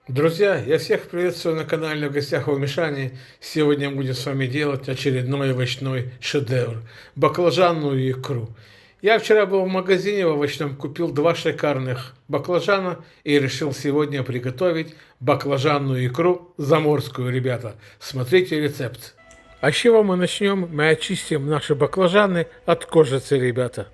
Друзья, я всех приветствую на канале «В гостях у Мишани». Сегодня будем с вами делать очередной овощной шедевр – баклажанную икру. Я вчера был в магазине в овощном, купил два шикарных баклажана и решил сегодня приготовить баклажанную икру заморскую, ребята. Смотрите рецепт. А с чего мы начнем? Мы очистим наши баклажаны от кожицы, ребята.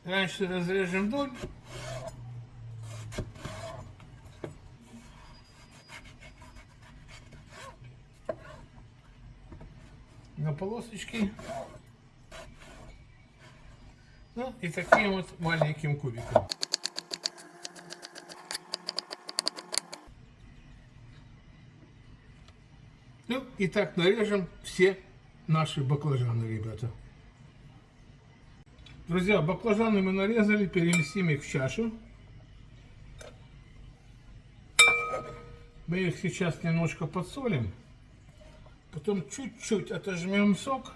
Раньше разрежем вдоль. На полосочки. Ну и таким вот маленьким кубиком. Ну и так нарежем все наши баклажаны, ребята. Друзья, баклажаны мы нарезали, переместим их в чашу. Мы их сейчас немножко подсолим. Потом чуть-чуть отожмем сок,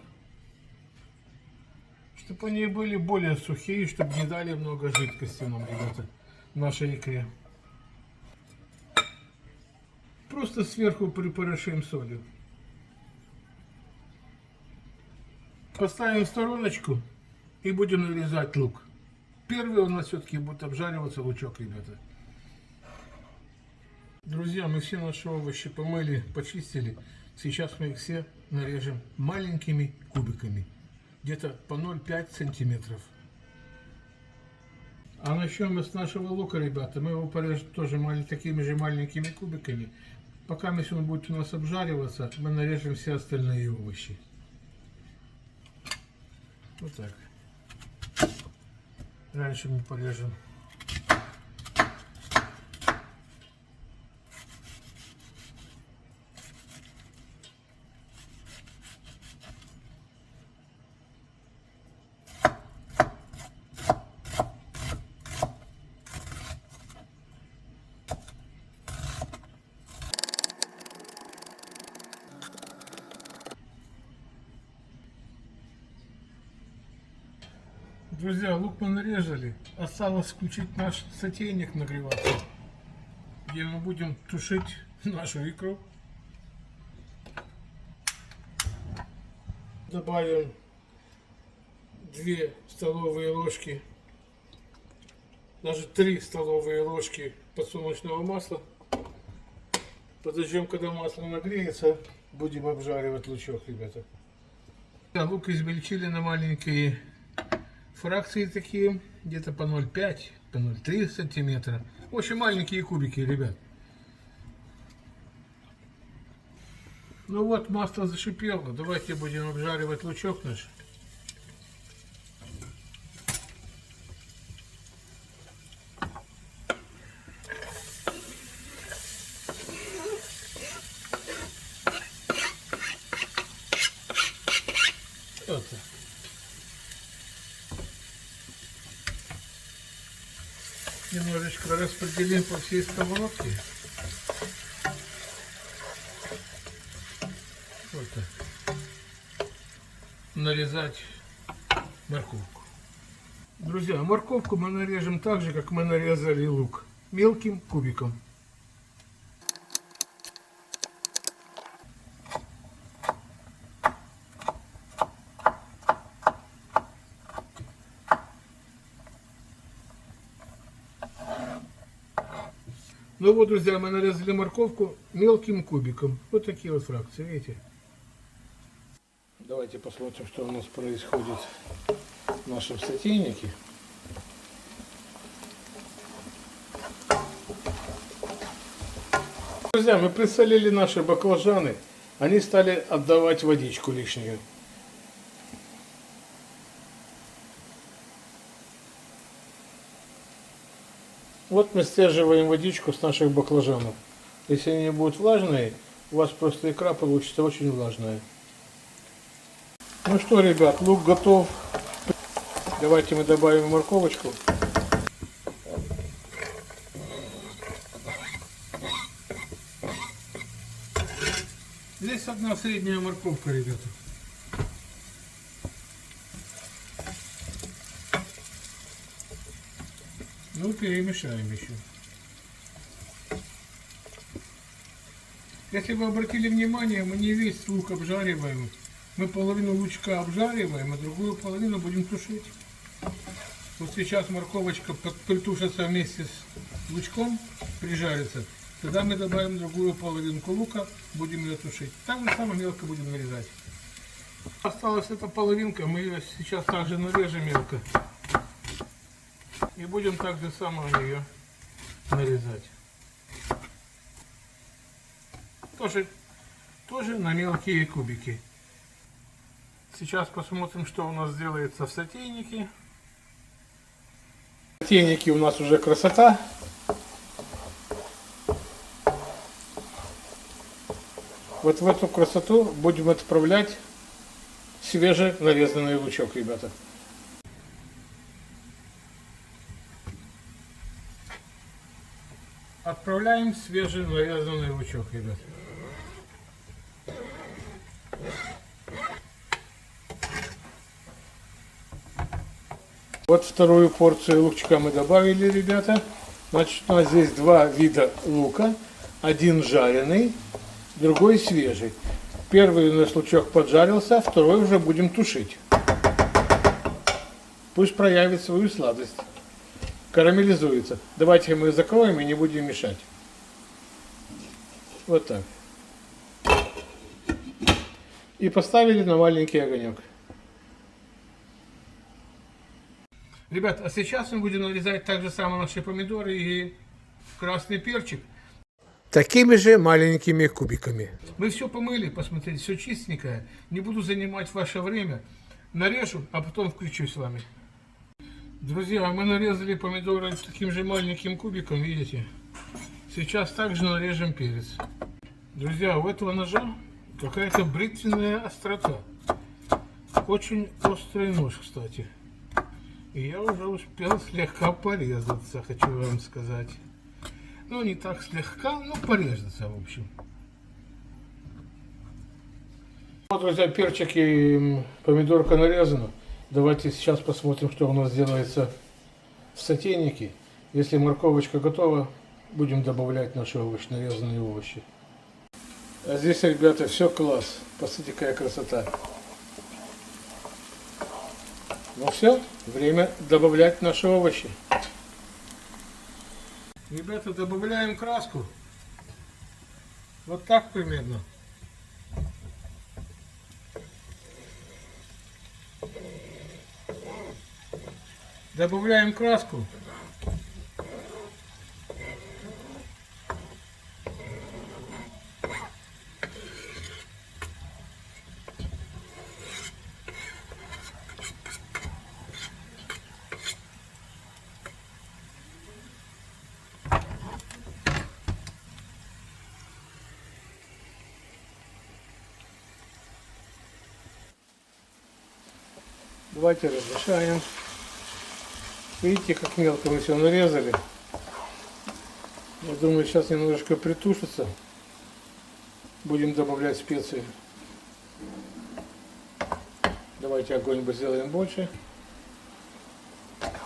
чтобы они были более сухие, чтобы не дали много жидкости нам, ребята, в нашей икре. Просто сверху припорошим солью. Поставим в стороночку и будем нарезать лук. Первый у нас все-таки будет обжариваться лучок, ребята. Друзья, мы все наши овощи помыли, почистили. Сейчас мы их все нарежем маленькими кубиками. Где-то по 0,5 сантиметров. А начнем мы с нашего лука, ребята. Мы его порежем тоже такими же маленькими кубиками. Пока он будет у нас обжариваться, мы нарежем все остальные овощи. Вот так. Раньше мы порежем. Друзья, лук мы нарезали. Осталось включить наш сотейник нагреваться, где мы будем тушить нашу икру. Добавим 2 столовые ложки, даже 3 столовые ложки подсолнечного масла. Подождем, когда масло нагреется, будем обжаривать лучок, ребята. Лук измельчили на маленькие фракции такие, где-то по 0,5, по 0,3 сантиметра. Очень маленькие кубики, ребят. Ну вот, масло зашипело. Давайте будем обжаривать лучок наш. Вот-то. Немножечко распределим по всей сковородке. Вот так. Нарезать морковку. Друзья, морковку мы нарежем так же, как мы нарезали лук. Мелким кубиком. Ну вот, друзья, мы нарезали морковку мелким кубиком. Вот такие вот фракции, видите? Давайте посмотрим, что у нас происходит в нашем сотейнике. Друзья, мы присолили наши баклажаны. Они стали отдавать водичку лишнюю. Вот мы стерживаем водичку с наших баклажанов. Если они будут влажные, у вас просто икра получится очень влажная. Ну что, ребят, лук готов. Давайте мы добавим морковочку. Здесь одна средняя морковка, ребята. Ну, перемешаем еще. Если вы обратили внимание, мы не весь лук обжариваем. Мы половину лучка обжариваем, а другую половину будем тушить. Вот сейчас морковочка притушится вместе с лучком, прижарится. Тогда мы добавим другую половинку лука, будем ее тушить. Так же самое мелко будем нарезать. Осталась эта половинка, мы ее сейчас также нарежем мелко. И будем так же самое ее нарезать. Тоже на мелкие кубики. Сейчас посмотрим, что у нас делается в сотейнике. В сотейнике у нас уже красота. Вот в эту красоту будем отправлять свежий нарезанный лучок, ребята. Отправляем свежий нарезанный лучок, ребята. Вот вторую порцию лучка мы добавили, ребята. Значит, у нас здесь два вида лука. Один жареный, другой свежий. Первый у нас лучок поджарился, второй уже будем тушить. Пусть проявит свою сладость. Карамелизуется. Давайте мы закроем и не будем мешать. Вот так. И поставили на маленький огонек. Ребят, а сейчас мы будем нарезать так же самое наши помидоры и красный перчик. Такими же маленькими кубиками. Мы все помыли, посмотрите, все чистенькое. Не буду занимать ваше время. Нарежу, а потом включусь с вами. Друзья, мы нарезали помидоры таким же маленьким кубиком, видите? Сейчас также нарежем перец. Друзья, у этого ножа какая-то бритвенная острота. Очень острый нож, кстати. И я уже успел слегка порезаться, хочу вам сказать. Ну, не так слегка, но порезаться, в общем. Вот, друзья, перчик и помидорка нарезана. Давайте сейчас посмотрим, что у нас делается в сотейнике. Если морковочка готова, будем добавлять наши овощи, нарезанные овощи. А здесь, ребята, все класс. Посмотрите, какая красота. Ну все, время добавлять наши овощи. Ребята, добавляем краску. Вот так примерно. Добавляем краску. Давайте размешаем. Видите, как мелко мы все нарезали. Я думаю, сейчас немножечко притушится. Будем добавлять специи. Давайте огонь сделаем больше.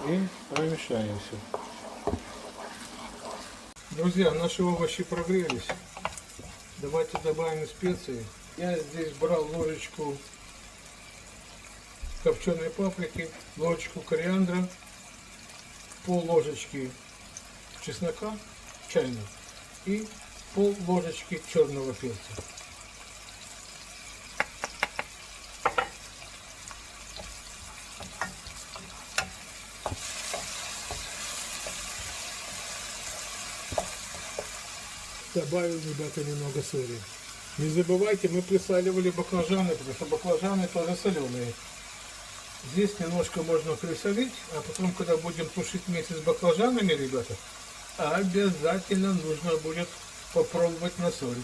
И промешаем все. Друзья, наши овощи прогрелись. Давайте добавим специи. Я здесь брал ложечку копченой паприки, ложечку кориандра, пол ложечки чеснока чайной и пол ложечки черного перца. Добавил, ребята, немного соли. Не забывайте, мы присаливали баклажаны, потому что баклажаны тоже соленые. Здесь немножко можно присолить, а потом, когда будем тушить вместе с баклажанами, ребята, обязательно нужно будет попробовать на соль.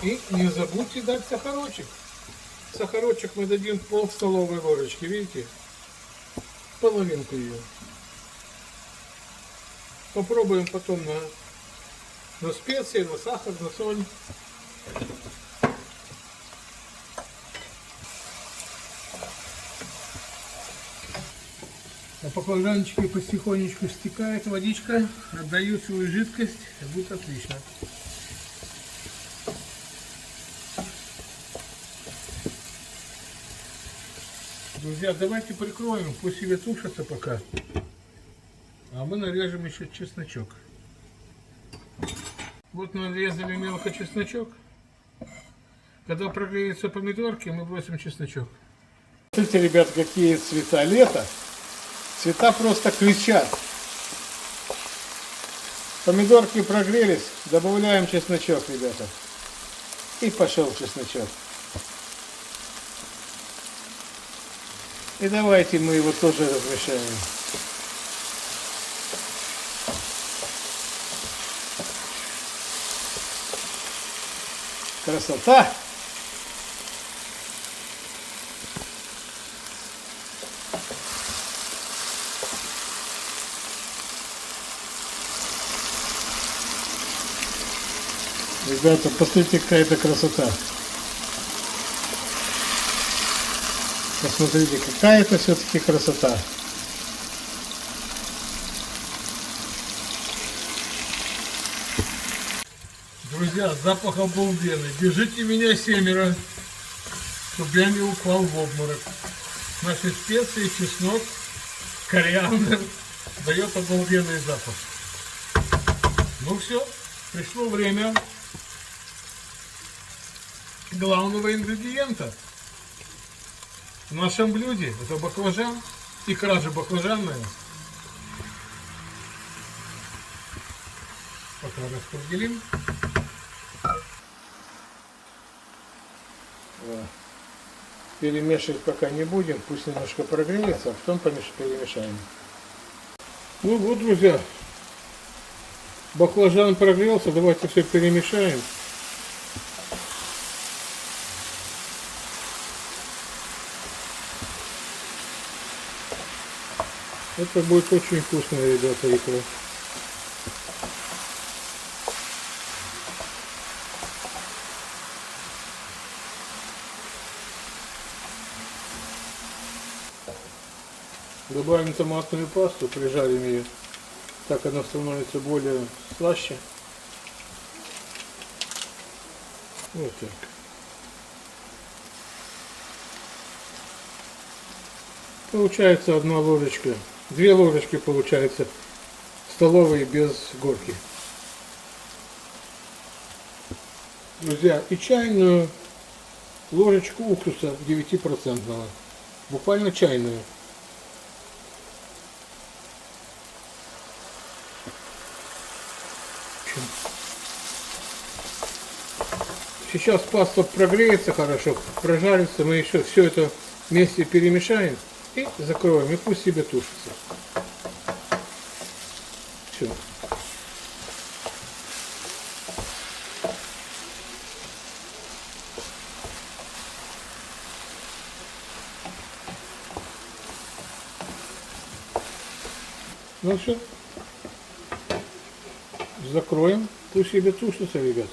И не забудьте дать сахарочек. Сахарочек мы дадим пол столовой ложечки, видите? Половинку ее. Попробуем потом на специи, на сахар, на соль. А баклажанчики потихонечку стекает водичка, отдают свою жидкость, и будет отлично. Друзья, давайте прикроем, пусть себе тушатся пока. А мы нарежем еще чесночок. Вот нарезали мелко чесночок. Когда прогреются помидорки, мы бросим чесночок. Смотрите, ребят, какие цвета лета. Цвета просто кричат. Помидорки прогрелись, добавляем чесночок, ребята. И пошел чесночок. И давайте мы его тоже размешаем. Красота! Ребята, посмотрите, какая это красота. Посмотрите, какая это все-таки красота. Друзья, запах обалденный. Держите меня семеро, чтобы я не упал в обморок. Наши специи, чеснок, кориандр дает обалденный запах. Ну все, пришло время главного ингредиента в нашем блюде. Это баклажан, икра же баклажанная. Пока распределим. Перемешивать пока не будем, пусть немножко прогреется, а потом перемешаем. Ну вот, друзья, баклажан прогрелся, давайте все перемешаем. Это будет очень вкусно, ребята, икра. Добавим томатную пасту, прижарим ее, так она становится более слаще. Вот так. Получается 1 ложечка, 2 ложечки получается столовые без горки. Друзья, и чайную ложечку уксуса 9%, буквально чайную. Сейчас паста прогреется хорошо, прожарится, мы еще все это вместе перемешаем и закроем, и пусть себе тушится. Все. Ну все. Закроем, пусть себе тушится, ребят.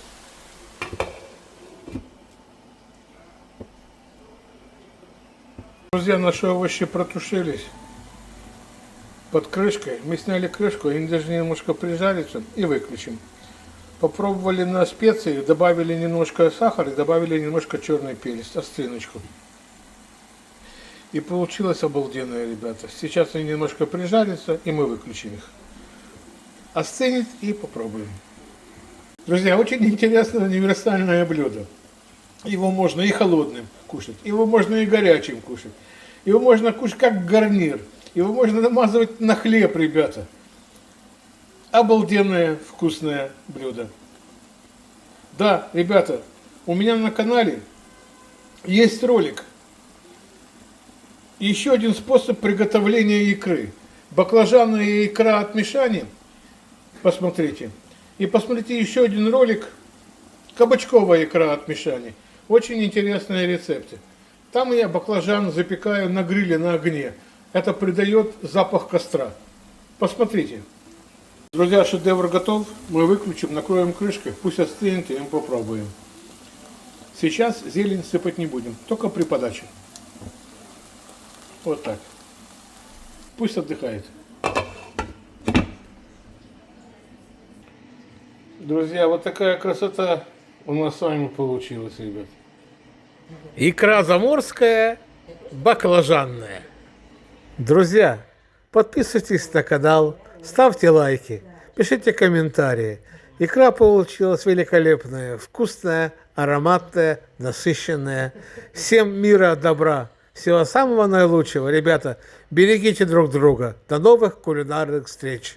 Друзья, наши овощи протушились под крышкой. Мы сняли крышку, они должны немножко прижариться и выключим. Попробовали на специи, добавили немножко сахара и добавили немножко черный перец, остриночку. И получилось обалденное, ребята. Сейчас они немножко прижарятся и мы выключим их. Остынет и попробуем. Друзья, очень интересное универсальное блюдо. Его можно и холодным кушать, его можно и горячим кушать. Его можно кушать как гарнир. Его можно намазывать на хлеб, ребята. Обалденное вкусное блюдо. Да, ребята, у меня на канале есть ролик. Еще один способ приготовления икры. Баклажанная икра от Мишани. Посмотрите. И посмотрите еще один ролик. Кабачковая икра от Мишани. Очень интересные рецепты. Там я баклажан запекаю на гриле, на огне. Это придает запах костра. Посмотрите. Друзья, шедевр готов. Мы выключим, накроем крышкой. Пусть остынет и мы попробуем. Сейчас зелень сыпать не будем, только при подаче. Вот так. Пусть отдыхает. Друзья, вот такая красота у нас с вами получилась, ребят. Икра заморская, баклажанная. Друзья, подписывайтесь на канал, ставьте лайки, пишите комментарии. Икра получилась великолепная, вкусная, ароматная, насыщенная. Всем мира, добра, всего самого наилучшего. Ребята, берегите друг друга. До новых кулинарных встреч.